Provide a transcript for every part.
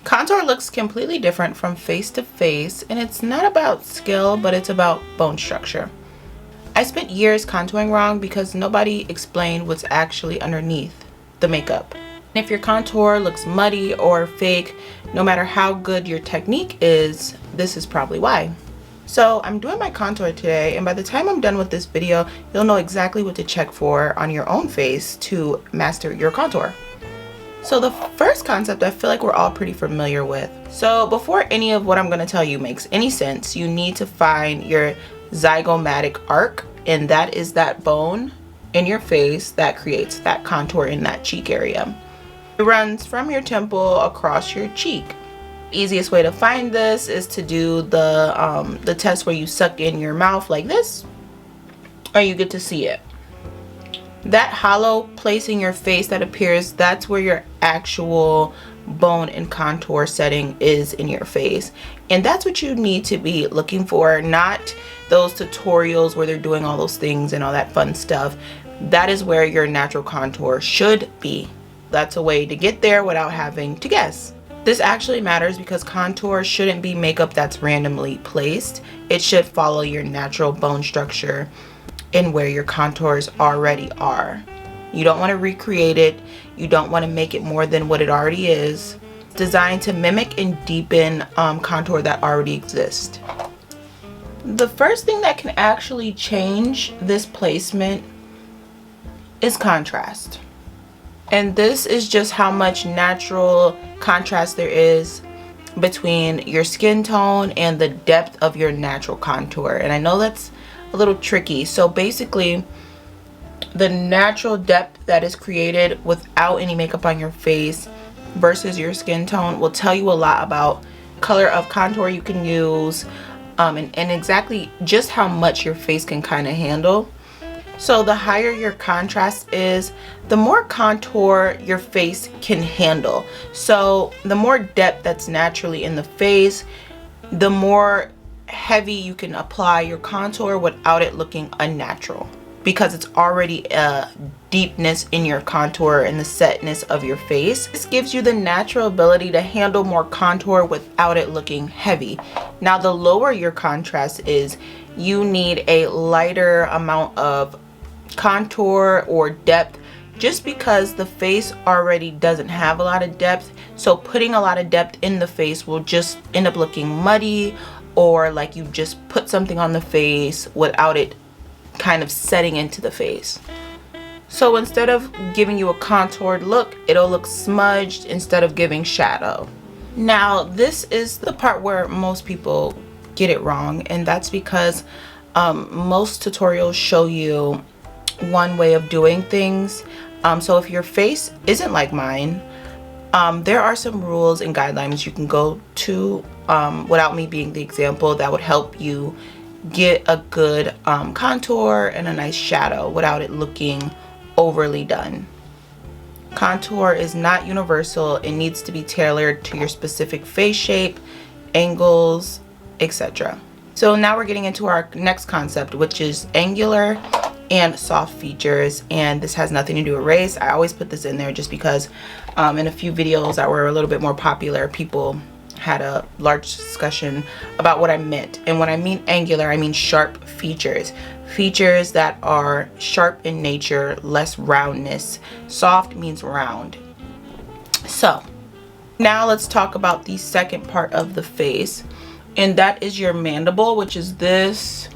Contour looks completely different from face to face, and it's not about skill, but it's about bone structure. I spent years contouring wrong because nobody explained what's actually underneath the makeup. If your contour looks muddy or fake, no matter how good your technique is, this is probably why. So I'm doing my contour today, and by the time I'm done with this video, you'll know exactly what to check for on your own face to master your contour. So the first concept I feel like we're all pretty familiar with. So before any of what I'm going to tell you makes any sense, you need to find your zygomatic arc, and that is that bone in your face that creates that contour in that cheek area. It runs from your temple across your cheek. Easiest way to find this is to do the test where you suck in your mouth like this, or you get to see it. That hollow place in your face that appears, that's where your actual bone and contour setting is in your face. And that's what you need to be looking for, not those tutorials where they're doing all those things and all that fun stuff. That is where your natural contour should be. That's a way to get there without having to guess. This actually matters because contour shouldn't be makeup that's randomly placed. It should follow your natural bone structure and where your contours already are. You don't want to recreate it. You don't want to make it more than what it already is. It's designed to mimic and deepen contour that already exists. The first thing that can actually change this placement is contrast. And this is just how much natural contrast there is between your skin tone and the depth of your natural contour. And I know that's a little tricky. So basically, the natural depth that is created without any makeup on your face versus your skin tone will tell you a lot about color of contour you can use, and exactly just how much your face can kind of handle. So the higher your contrast is, the more contour your face can handle. So the more depth that's naturally in the face, the more heavy you can apply your contour without it looking unnatural, because it's already a deepness in your contour and the setness of your face. This gives you the natural ability to handle more contour without it looking heavy. Now, the lower your contrast is, you need a lighter amount of contour or depth, just because the face already doesn't have a lot of depth. So putting a lot of depth in the face will just end up looking muddy, or like you just put something on the face without it kind of setting into the face. So instead of giving you a contoured look, it'll look smudged instead of giving shadow. Now, this is the part where most people get it wrong, and that's because most tutorials show you one way of doing things. So if your face isn't like mine, there are some rules and guidelines you can go to, without me being the example, that would help you get a good contour and a nice shadow without it looking overly done. Contour is not universal. It needs to be tailored to your specific face shape, angles, etc. So now we're getting into our next concept, which is angular and soft features, and this has nothing to do with race. I always put this in there just because in a few videos that were a little bit more popular, people had a large discussion about what I meant. And when I mean angular, I mean sharp features. Features that are sharp in nature, less roundness. Soft means round. So now let's talk about the second part of the face, and that is your mandible, which is this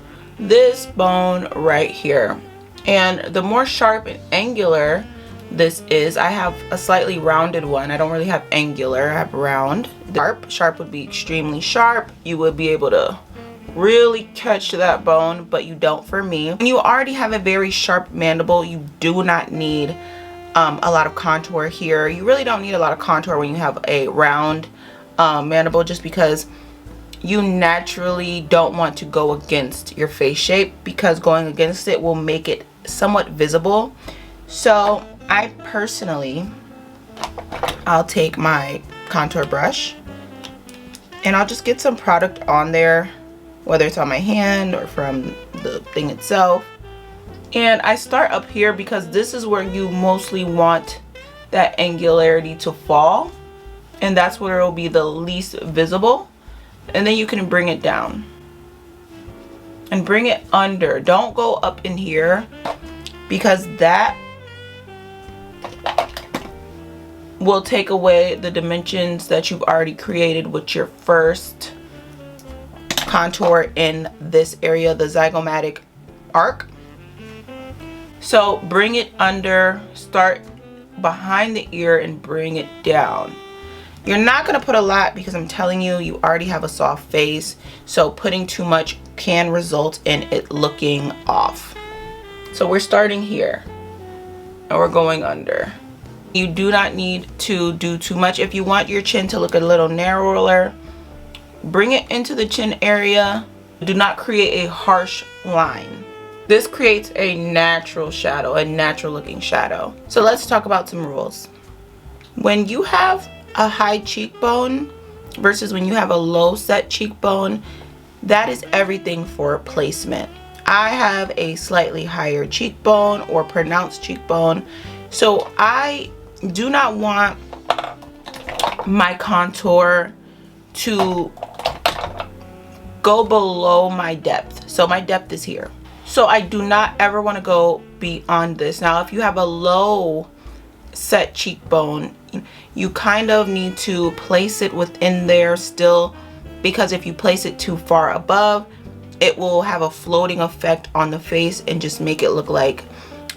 bone right here. And the more sharp and angular this is, I have a slightly rounded one. I don't really have angular, I have round. Sharp would be extremely sharp. You would be able to really catch that bone, but you don't for me. When you already have a very sharp mandible, you do not need a lot of contour here. You really don't need a lot of contour when you have a round mandible, just because you naturally don't want to go against your face shape, because going against it will make it somewhat visible. So I personally, I'll take my contour brush and I'll just get some product on there, whether it's on my hand or from the thing itself. And I start up here because this is where you mostly want that angularity to fall. and that's where it will be the least visible. And then you can bring it down and bring it under. Don't go up in here, because that will take away the dimensions that you've already created with your first contour in this area, the zygomatic arc. So bring it under, start behind the ear and bring it down. You're not going to put a lot, because I'm telling you, you already have a soft face, so putting too much can result in it looking off. So we're starting here and we're going under. You do not need to do too much. If you want your chin to look a little narrower, bring it into the chin area. Do not create a harsh line. This creates a natural shadow, a natural looking shadow. So let's talk about some rules. When you have a high cheekbone versus when you have a low set cheekbone, that is everything for placement. I have a slightly higher cheekbone or pronounced cheekbone, so I do not want my contour to go below my depth. So my depth is here. So I do not ever want to go beyond this. Now, if you have a low set cheekbone, you kind of need to place it within there still, because if you place it too far above, it will have a floating effect on the face and just make it look like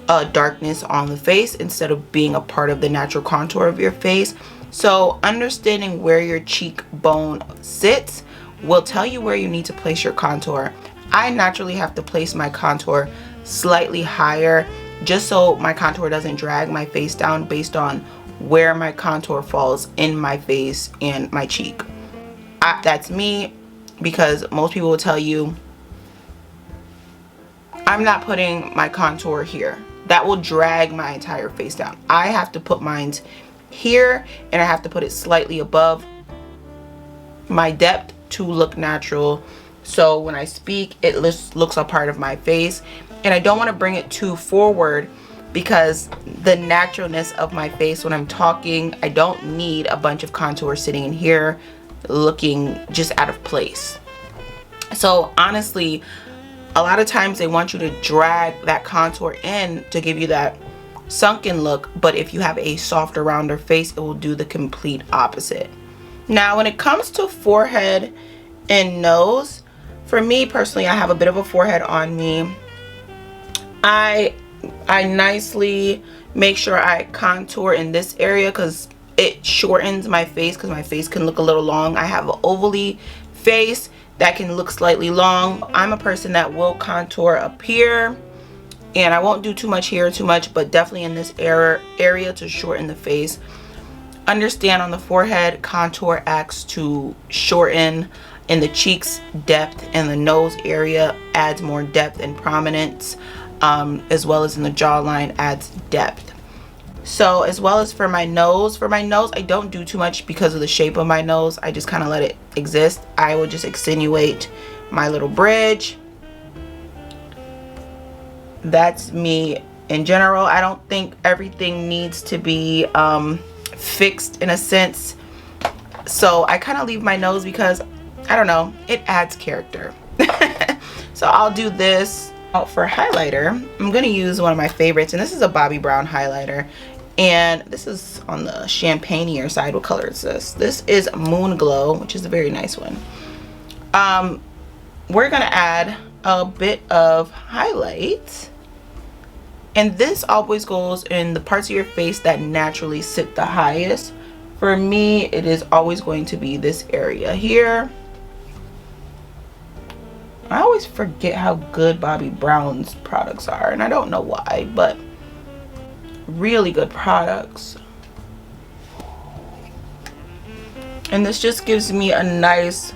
a darkness on the face instead of being a part of the natural contour of your face. So understanding where your cheekbone sits will tell you where you need to place your contour. I naturally have to place my contour slightly higher just so my contour doesn't drag my face down based on where my contour falls in my face and my cheek. That's me, because most people will tell you I'm not putting my contour here. That will drag my entire face down. I have to put mine here, and I have to put it slightly above my depth to look natural. So when I speak, it looks a part of my face, and I don't want to bring it too forward, because the naturalness of my face when I'm talking, I don't need a bunch of contour sitting in here looking just out of place. So honestly, a lot of times they want you to drag that contour in to give you that sunken look, but if you have a softer, rounder face, it will do the complete opposite. Now when it comes to forehead and nose, for me personally, I have a bit of a forehead on me. I nicely make sure I contour in this area because it shortens my face, because my face can look a little long. I have an ovally face that can look slightly long. I'm a person that will contour up here, and I won't do too much here, but definitely in this area to shorten the face. Understand on the forehead, contour acts to shorten. In the cheeks, depth, and the nose area adds more depth and prominence, as well as in the jawline adds depth. So as well as for my nose, I don't do too much because of the shape of my nose. I just kind of let it exist. I will just accentuate my little bridge. That's me in general. I don't think everything needs to be fixed in a sense. So I kind of leave my nose because, I don't know, it adds character. So I'll do this. For highlighter, I'm going to use one of my favorites, and this is a Bobbi Brown highlighter, and this is on the champagne-ier side. What color is this? This is Moon Glow, which is a very nice one. We're going to add a bit of highlight, and this always goes in the parts of your face that naturally sit the highest. For me, it is always going to be this area here. I always forget how good Bobbi Brown's products are, and I don't know why, but really good products. And this just gives me a nice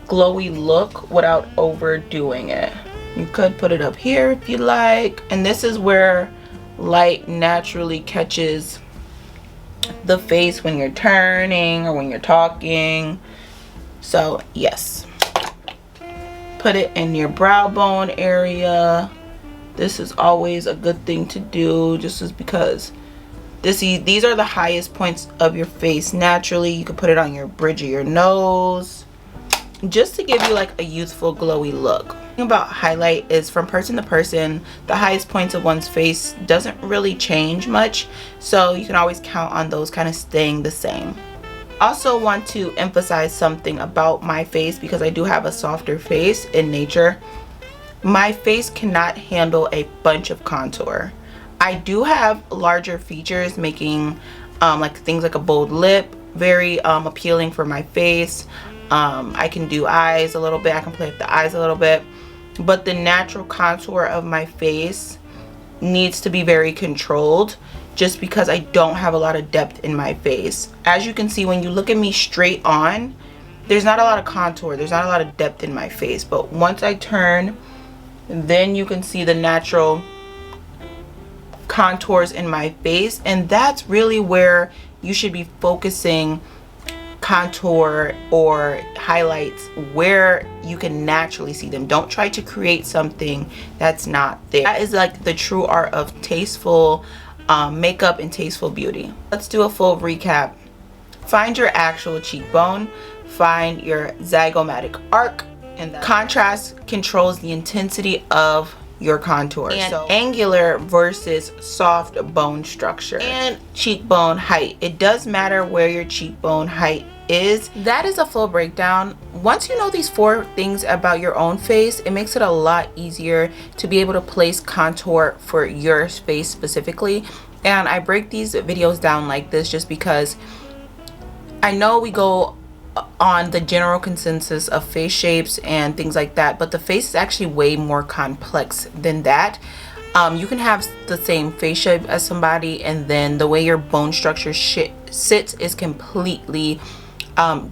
glowy look without overdoing it. You could put it up here if you like, and this is where light naturally catches the face when you're turning or when you're talking. So yes. Put it in your brow bone area. This is always a good thing to do, just as because These are the highest points of your face naturally. You can put it on your bridge of your nose just to give you like a youthful glowy look. The thing about highlight is from person to person, the highest points of one's face doesn't really change much, so you can always count on those kind of staying the same. Also want to emphasize something about my face because I do have a softer face in nature. My face cannot handle a bunch of contour. I do have larger features, making like things like a bold lip very appealing for my face. I can do eyes a little bit, I can play with the eyes a little bit, but the natural contour of my face needs to be very controlled just because I don't have a lot of depth in my face. As you can see, when you look at me straight on, there's not a lot of contour, there's not a lot of depth in my face, but once I turn, then you can see the natural contours in my face, and that's really where you should be focusing contour or highlights, where you can naturally see them. Don't try to create something that's not there. That is like the true art of tasteful makeup and tasteful beauty. Let's do a full recap. Find your actual cheekbone, find your zygomatic arc, and the contrast controls the intensity of your contour. And so angular versus soft bone structure and cheekbone height. It does matter where your cheekbone height is. That is a full breakdown. Once you know these 4 things about your own face, it makes it a lot easier to be able to place contour for your face specifically. And I break these videos down like this just because I know we go on the general consensus of face shapes and things like that, but the face is actually way more complex than that. You can have the same face shape as somebody, and then the way your bone structure sits is completely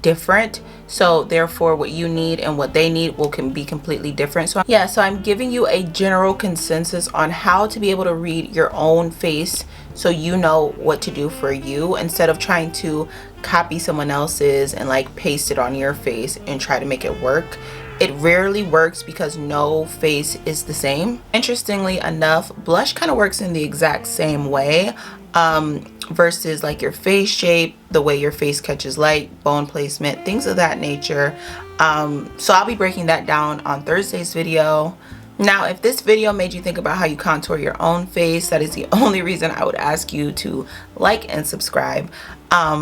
different. So therefore what you need and what they need can be completely different. So yeah, so I'm giving you a general consensus on how to be able to read your own face so you know what to do for you, instead of trying to copy someone else's and like paste it on your face and try to make it work. It rarely works because no face is the same. Interestingly enough, blush kind of works in the exact same way versus like your face shape, the way your face catches light, bone placement, things of that nature. So I'll be breaking that down on Thursday's video. Now, if this video made you think about how you contour your own face, that is the only reason I would ask you to like and subscribe.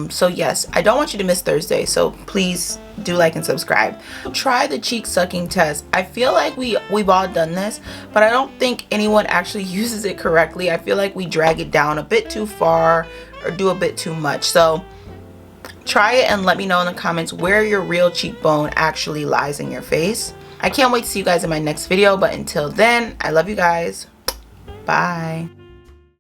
So yes, I don't want you to miss Thursday, so please do like and subscribe. Try the cheek sucking test. I feel like we've all done this, but I don't think anyone actually uses it correctly. I feel like we drag it down a bit too far or do a bit too much. So try it and let me know in the comments where your real cheekbone actually lies in your face. I can't wait to see you guys in my next video, but until then, I love you guys. Bye.